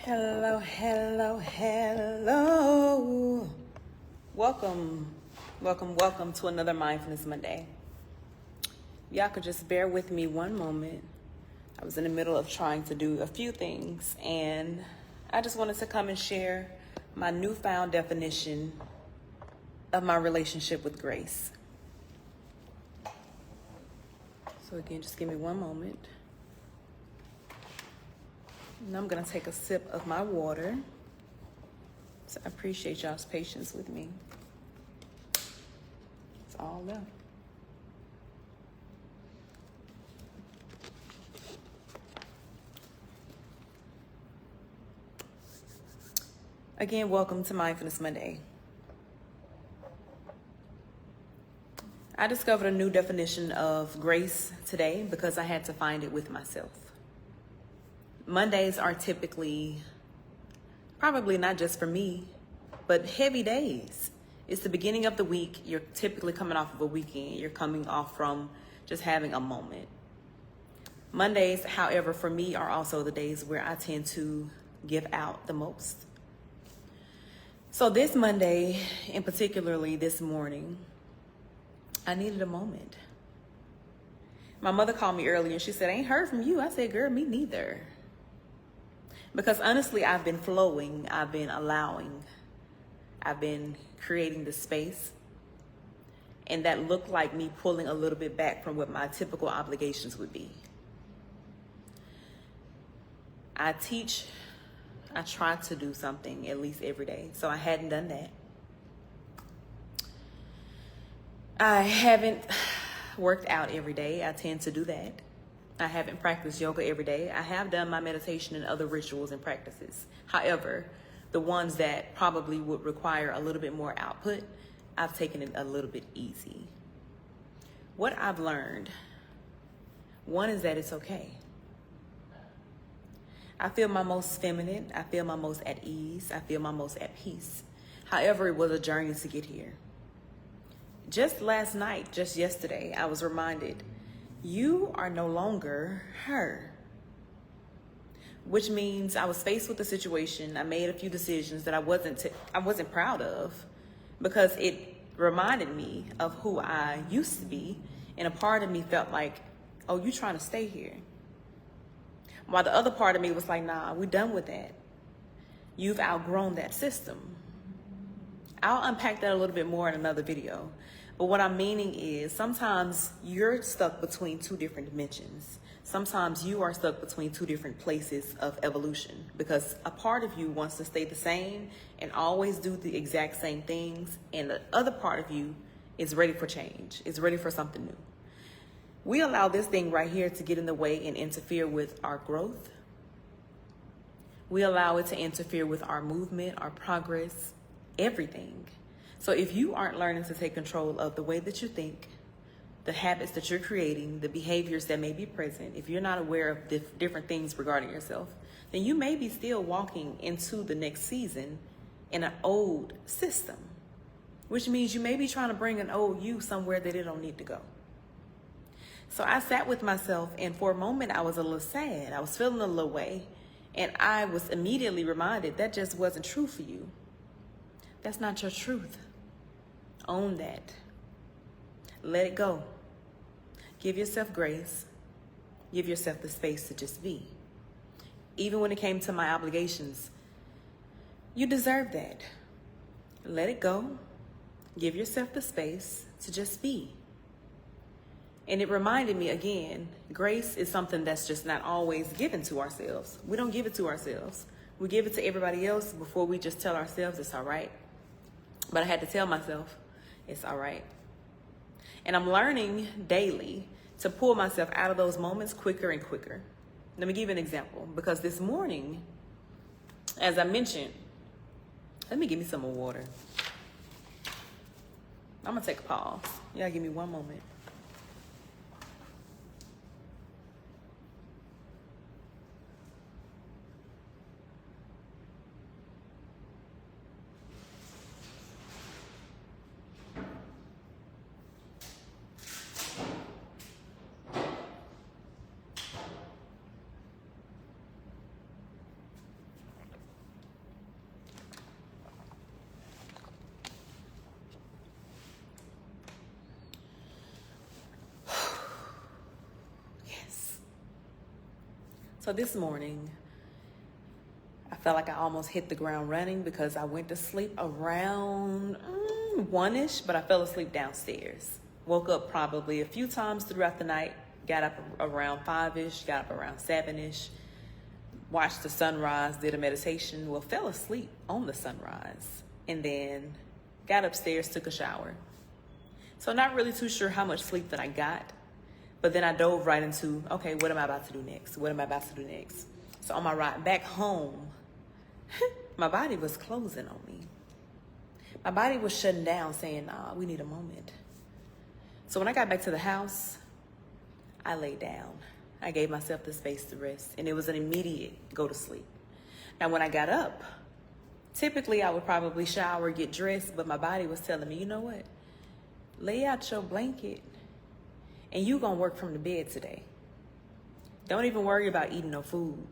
Hello, hello, hello. Welcome to another Mindfulness Monday. Y'all could just bear with me one moment. I was in the middle of trying to do a few things, and I just wanted to come and share my newfound definition of my relationship with grace. So again, just give me one moment. And I'm going to take a sip of my water. So I appreciate y'all's patience with me. It's all left. Again, welcome to Mindfulness Monday. I discovered a new definition of grace today because I had to find it with myself. Mondays are typically, probably not just for me, but heavy days. It's the beginning of the week. You're typically coming off of a weekend. You're coming off from just having a moment. Mondays, however, for me are also the days where I tend to give out the most. So this Monday, and particularly this morning, I needed a moment. My mother called me earlier and she said, "I ain't heard from you." I said, "Girl, me neither." Because honestly, I've been flowing, I've been allowing, I've been creating the space. And that looked like me pulling a little bit back from what my typical obligations would be. I try to do something at least every day. So I hadn't done that. I haven't worked out every day. I tend to do that. I haven't practiced yoga every day. I have done my meditation and other rituals and practices. However, the ones that probably would require a little bit more output, I've taken it a little bit easy. What I've learned, one is that it's okay. I feel my most feminine. I feel my most at ease. I feel my most at peace. However, it was a journey to get here. Just last night, just yesterday, I was reminded, you are no longer her. Which means I was faced with a situation. I made a few decisions that I wasn't proud of because it reminded me of who I used to be. And a part of me felt like, oh, you trying to stay here. While the other part of me was like, nah, we're done with that. You've outgrown that system. I'll unpack that a little bit more in another video. But what I'm meaning is sometimes you're stuck between two different dimensions. Sometimes you are stuck between two different places of evolution because a part of you wants to stay the same and always do the exact same things. And the other part of you is ready for change. It's ready for something new. We allow this thing right here to get in the way and interfere with our growth. We allow it to interfere with our movement, our progress, everything. So if you aren't learning to take control of the way that you think, the habits that you're creating, the behaviors that may be present, if you're not aware of different things regarding yourself, then you may be still walking into the next season in an old system, which means you may be trying to bring an old you somewhere that it don't need to go. So I sat with myself, and for a moment I was a little sad. I was feeling a little way, and I was immediately reminded that just wasn't true for you. That's not your truth. Own that. Let it go. Give yourself grace. Give yourself the space to just be. Even when it came to my obligations, you deserve that. Let it go. Give yourself the space to just be. And it reminded me again, grace is something that's just not always given to ourselves. We don't give it to ourselves. We give it to everybody else before we just tell ourselves it's all right. But I had to tell myself it's all right. And I'm learning daily to pull myself out of those moments quicker and quicker. Let me give you an example. Because this morning, as I mentioned, let me give me some more water. I'm going to take a pause. Y'all give me one moment. So this morning, I felt like I almost hit the ground running because I went to sleep around 1-ish, but I fell asleep downstairs. Woke up probably a few times throughout the night, got up around 5-ish, got up around 7-ish, watched the sunrise, did a meditation, well, fell asleep on the sunrise, and then got upstairs, took a shower. So not really too sure how much sleep that I got, but then I dove right into, okay, what am I about to do next? What am I about to do next? So on my ride back home, my body was closing on me. My body was shutting down, saying, nah, we need a moment. So when I got back to the house, I laid down. I gave myself the space to rest, and it was an immediate go to sleep. Now, when I got up, typically I would probably shower, get dressed, but my body was telling me, you know what? Lay out your blanket, and you gonna work from the bed today. Don't even worry about eating no food.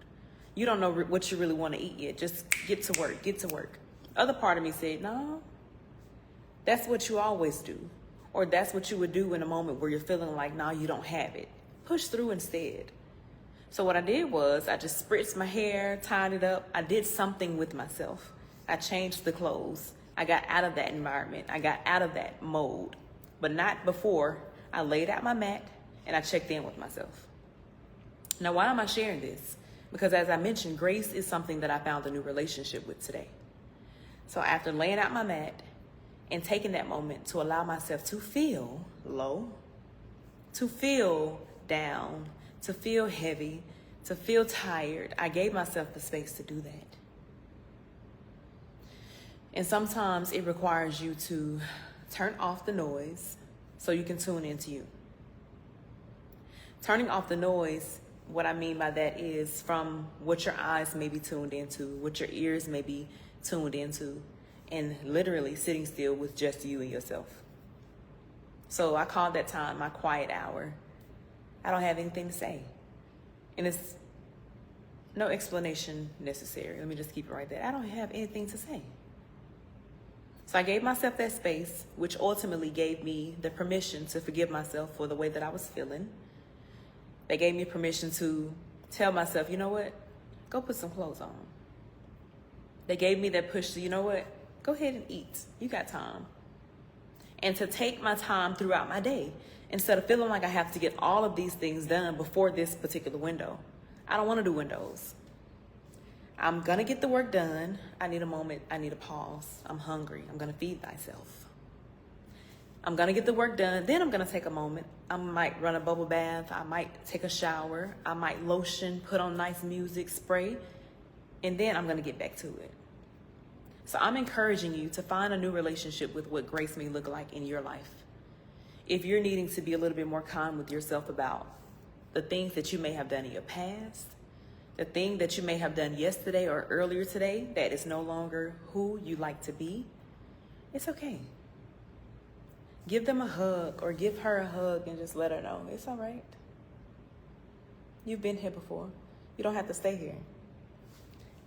You don't know what you really want to eat yet. Just get to work, get to work. Other part of me said, no, that's what you always do. Or that's what you would do in a moment where you're feeling like, no, you don't have it. Push through instead. So what I did was I just spritzed my hair, tied it up. I did something with myself. I changed the clothes. I got out of that environment. I got out of that mode, but not before I laid out my mat and I checked in with myself. Now, why am I sharing this? Because as I mentioned, grace is something that I found a new relationship with today. So after laying out my mat and taking that moment to allow myself to feel low, to feel down, to feel heavy, to feel tired, I gave myself the space to do that. And sometimes it requires you to turn off the noise so you can tune into you. Turning off the noise, what I mean by that is from what your eyes may be tuned into, what your ears may be tuned into, and literally sitting still with just you and yourself. So I call that time my quiet hour. I don't have anything to say. And it's no explanation necessary. Let me just keep it right there. I don't have anything to say. So I gave myself that space, which ultimately gave me the permission to forgive myself for the way that I was feeling. They gave me permission to tell myself, you know what? Go put some clothes on. They gave me that push to, you know what? Go ahead and eat. You got time. And to take my time throughout my day instead of feeling like I have to get all of these things done before this particular window. I don't want to do windows. I'm going to get the work done. I need a moment. I need a pause. I'm hungry. I'm going to feed myself. I'm going to get the work done. Then I'm going to take a moment. I might run a bubble bath. I might take a shower. I might lotion, put on nice music, spray, and then I'm going to get back to it. So I'm encouraging you to find a new relationship with what grace may look like in your life. If you're needing to be a little bit more kind with yourself about the things that you may have done in your past, the thing that you may have done yesterday or earlier today that is no longer who you like to be, it's okay. Give them a hug or give her a hug and just let her know it's all right. You've been here before. You don't have to stay here.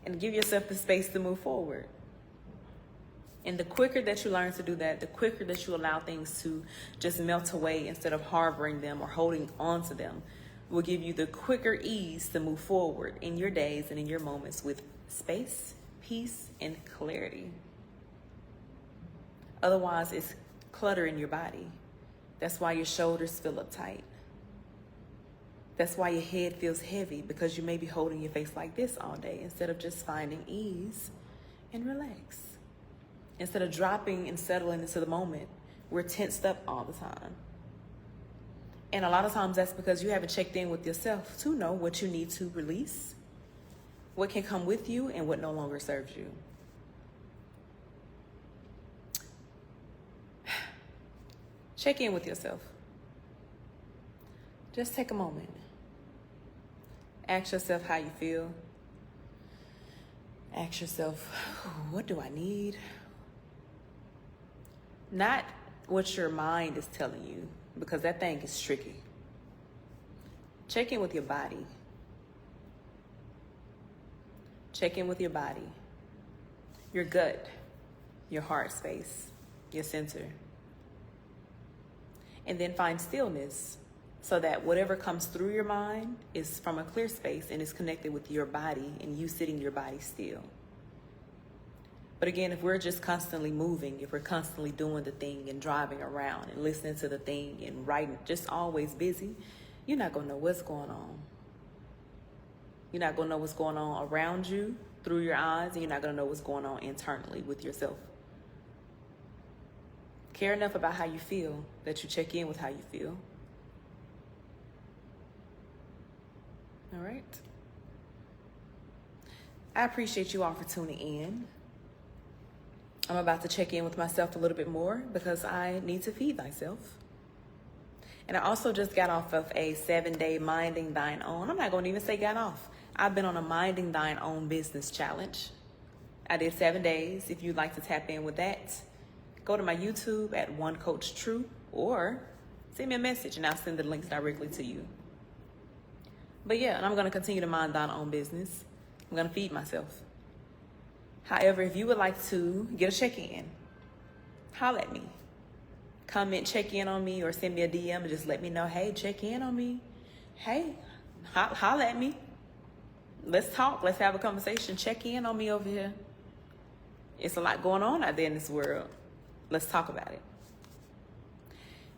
And give yourself the space to move forward. And the quicker that you learn to do that, the quicker that you allow things to just melt away instead of harboring them or holding on to them, will give you the quicker ease to move forward in your days and in your moments with space, peace, and clarity. Otherwise, it's clutter in your body. That's why your shoulders feel uptight. That's why your head feels heavy, because you may be holding your face like this all day instead of just finding ease and relax. Instead of dropping and settling into the moment, we're tensed up all the time. And a lot of times that's because you haven't checked in with yourself to know what you need to release, what can come with you, and what no longer serves you. Check in with yourself. Just take a moment. Ask yourself how you feel. Ask yourself, what do I need? Not what your mind is telling you, because that thing is tricky. Check in with your body. Check in with your body, your gut, your heart space, your center. And then find stillness so that whatever comes through your mind is from a clear space and is connected with your body and you sitting your body still. But again, if we're just constantly moving, if we're constantly doing the thing and driving around and listening to the thing and writing, just always busy, you're not going to know what's going on. You're not going to know what's going on around you through your eyes, and you're not going to know what's going on internally with yourself. Care enough about how you feel that you check in with how you feel. All right. I appreciate you all for tuning in. I'm about to check in with myself a little bit more because I need to feed myself. And I also just got off of a 7-day minding thine own. I'm not going to even say got off. I've been on a minding thine own business challenge. I did 7 days. If you'd like to tap in with that, go to my YouTube at One Coach True or send me a message and I'll send the links directly to you. But yeah, and I'm going to continue to mind thine own business. I'm going to feed myself. However, if you would like to get a check-in, holler at me. Comment, check in on me, or send me a DM and just let me know, hey, check in on me. Hey, holler at me. Let's talk. Let's have a conversation. Check in on me over here. It's a lot going on out there in this world. Let's talk about it.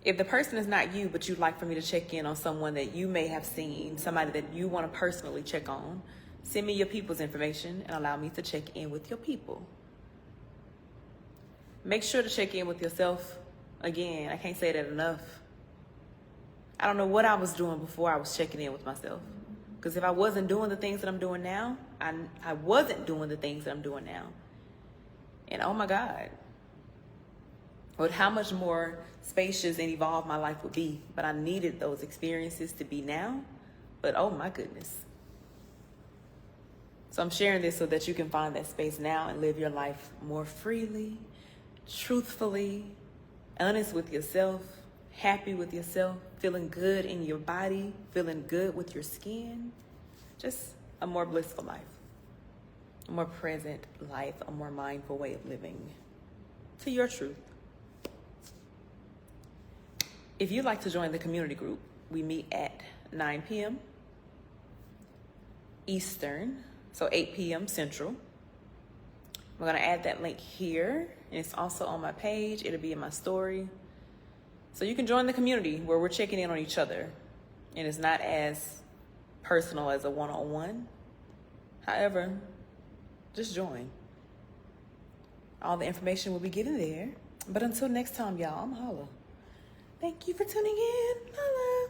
If the person is not you, but you'd like for me to check in on someone that you may have seen, somebody that you want to personally check on, send me your people's information and allow me to check in with your people. Make sure to check in with yourself. Again, I can't say that enough. I don't know what I was doing before I was checking in with myself. Because if I wasn't doing the things that I'm doing now, I wasn't doing the things that I'm doing now. And oh my God, with how much more spacious and evolved my life would be. But I needed those experiences to be now. But oh my goodness. So I'm sharing this so that you can find that space now and live your life more freely, truthfully, honest with yourself, happy with yourself, feeling good in your body, feeling good with your skin. Just a more blissful life, a more present life, a more mindful way of living to your truth. If you'd like to join the community group, we meet at 9 p.m. Eastern, so 8 p.m. Central. We're going to add that link here, and it's also on my page. It'll be in my story. So you can join the community where we're checking in on each other, and it's not as personal as a one-on-one. However, just join. All the information will be given there. But until next time, y'all, I'm holla. Thank you for tuning in. Holla.